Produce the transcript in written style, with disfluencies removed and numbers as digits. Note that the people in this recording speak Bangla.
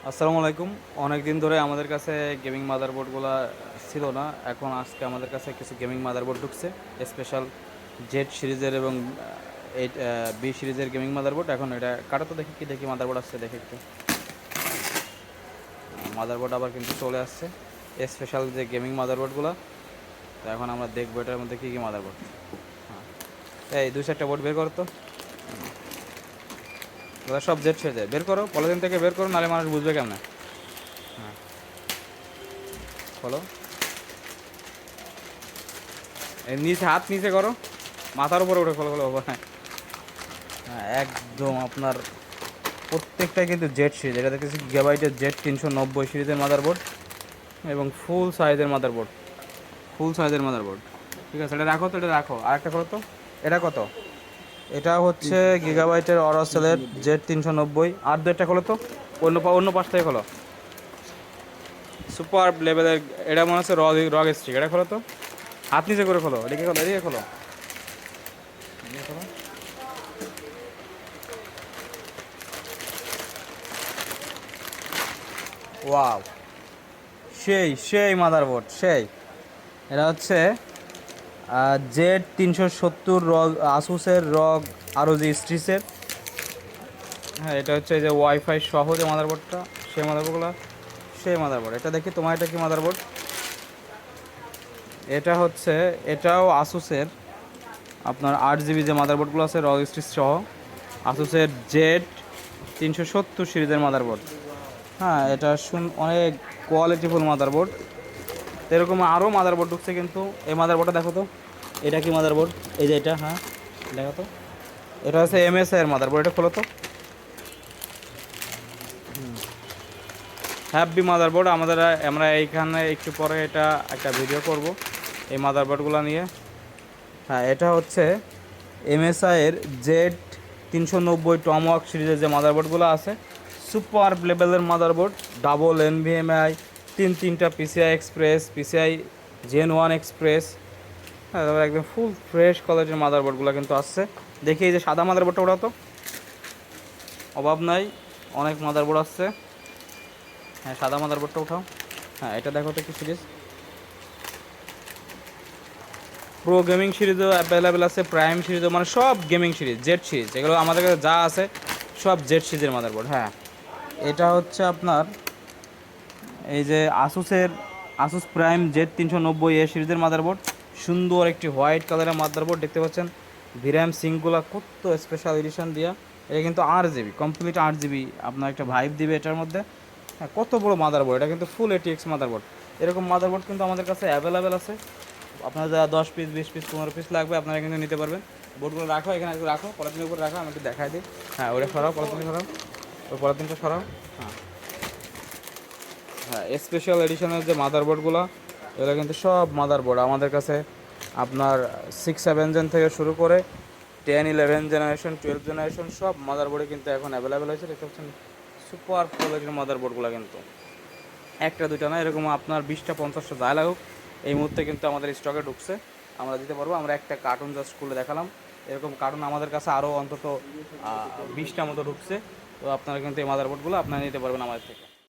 আসসালামু আলাইকুম। অনেক দিন ধরে আমাদের কাছে গেমিং মাদারবোর্ডগুলো ছিল না, এখন আজকে আমাদের কাছে কিছু গেমিং মাদারবোর্ড ঢুকছে। স্পেশাল জেড সিরিজের এবং এইট বি সিরিজের গেমিং মাদারবোর্ড। এখন এটা কাটা তো দেখি, কি দেখি মাদারবোর্ড আসছে দেখি একটু। মাদারবোর্ড আবার কিন্তু চলে আসছে, স্পেশাল যে গেমিং মাদারবোর্ডগুলো। তো এখন আমরা দেখবো এটার মধ্যে কী কী মাদারবোর্ড। হ্যাঁ, এই 2-4টা বোর্ড বের করো তো। ওরা সব জেড সিরিজে বের করো, পলিথিন থেকে বের করো, নাহলে মানুষ বুঝবে কেমন। হ্যাঁ, বলো। এই নিচে হাত নিচে করো, মাথার উপরে উঠে খোলো খোলো। হ্যাঁ, একদম আপনার প্রত্যেকটাই কিন্তু জেড সিরিজ। এটা দেখতেছি গিগাবাইটের জেড 390 সিরিজের মাদারবোর্ড এবং ফুল সাইজের মাদারবোর্ড। ফুল সাইজের মাদারবোর্ড, ঠিক আছে। এটা রাখো তো, এটা রাখো। আরেকটা করো তো। এটা কত? এটা হচ্ছে গিগাবাইটের অরসেলের জেড 390। আর দুইটা খোলো তো, অন্য পাশ থেকে খোলো। সুপার লেভেলের, এটা মনে হচ্ছে রগ স্টিক। এটা খোলো তো, হাত নিচে করে খোলো। এদিকে খোলো, এদিকে খোলো, এদিকে খোলো। ওয়াও, সেই সেই মাদারবোর্ড সেই। এটা হচ্ছে জেড 370 রগ, আসুসের রগ আরও যে স্ট্রিসের। হ্যাঁ, এটা হচ্ছে এই যে ওয়াইফাই সহ যে মাদারবোর্ডটা, সেই মাদারবোর্ডগুলো, সেই মাদারবোর্ড। এটা দেখি তোমার, এটা কি মাদারবোর্ড? এটা হচ্ছে, এটাও আসুসের আপনার 8 জিবি যে মাদারবোর্ডগুলো আছে রগ স্ট্রিস সহ, আসুসের জেড 370 সিরিজের মাদারবোর্ড। হ্যাঁ, এটা অনেক কোয়ালিটিফুল মাদারবোর্ড। এরকম আরও মাদারবোর্ড ঢুকছে, কিন্তু এই মাদারবোর্ডটা দেখো তো। এটা কি মাদারবোর্ড? এই যে এটা, হ্যাঁ দেখো তো। এটা হচ্ছে এমএসআই এর মাদারবোর্ড। এটা খোলো তো। Happy motherboard. আমরা এইখানে একটু পরে এটা একটা ভিডিও করব এই মাদারবোর্ডগুলো নিয়ে। হ্যাঁ, এটা হচ্ছে এমএসআই এর জেড 390 টমওয়ার্ক সিরিজের যে মাদারবোর্ডগুলো আছে, সুপার লেভেলের মাদারবোর্ড। ডাবল এনভিএমআই, তিনটা PCI express, PCI gen 1 express. হ্যাঁ, তারপরে একদম ফুল ফ্রেশ কোয়ালিটির মাদারবোর্ডগুলো কিন্তু আসছে। দেখি এই যে সাদা মাদারবোর্ডটা, ওটা তো অভাব নাই, অনেক মাদারবোর্ড আসছে। হ্যাঁ, সাদা মাদারবোর্ডটা উঠাও। হ্যাঁ, এটা দেখো তো কি সিরিজ। প্রো গেমিং সিরিজও অ্যাভেলেবেল আছে, প্রাইম সিরিজও, মানে সব গেমিং সিরিজ, জেড সিরিজ, এগুলো আমাদের কাছে যা আছে সব জেড সিরিজের মাদারবোর্ড। হ্যাঁ, এটা হচ্ছে আপনার এই যে আসুস প্রাইম জেড 390 সিরিজের মাদারবোর্ড। সুন্দর একটি হোয়াইট কালারের মাদারবোর্ড দেখতে পাচ্ছেন। ভিরাম সিঙ্কগুলো কত স্পেশাল এডিশন দিয়া। এটা কিন্তু 8 জিবি, কমপ্লিট 8 জিবি আপনার একটা ভাইব দিবে এটার মধ্যে। হ্যাঁ, কত বড় মাদারবোর্ড! এটা কিন্তু ফুল এটিএক্স মাদারবোর্ড। এরকম মাদারবোর্ড কিন্তু আমাদের কাছে অ্যাভেলেবেল আছে। আপনার যা 10 পিস, 20 পিস, 15 পিস লাগবে আপনারা কিন্তু নিতে পারবেন। বোর্ডগুলো রাখো এখানে, একটু রাখো, পলিথিনের উপর রাখো, আমি একটু দেখাই দিই। হ্যাঁ, ওটা সরাও, পলিথিন সরাও, ওই পলিথিনটা সরাও। হ্যাঁ, হ্যাঁ, স্পেশাল এডিশনের যে মাদারবোর্ডগুলো, এগুলো কিন্তু সব মাদারবোর্ড আমাদের কাছে আপনার 6-7 জেন থেকে শুরু করে 10-11 জেনারেশন, 12 জেনারেশন সব মাদারবোর্ডে কিন্তু এখন অ্যাভেলেবেল হয়েছে। দেখতে পাচ্ছেন সুপার কোয়ালিটির মাদারবোর্ডগুলো কিন্তু একটা দুইটা না, এরকম আপনার 20টা 50টা যা লাগুক এই মুহূর্তে কিন্তু আমাদের স্টকে ঢুকছে, আমরা দিতে পারবো। আমরা একটা কার্টুন জাস্ট খুলে দেখালাম। এরকম কার্টুন আমাদের কাছে আরও অন্তত 20টা মতো ঢুকছে। তো আপনারা কিন্তু এই মাদারবোর্ডগুলো আপনারা নিতে পারবেন আমাদের থেকে।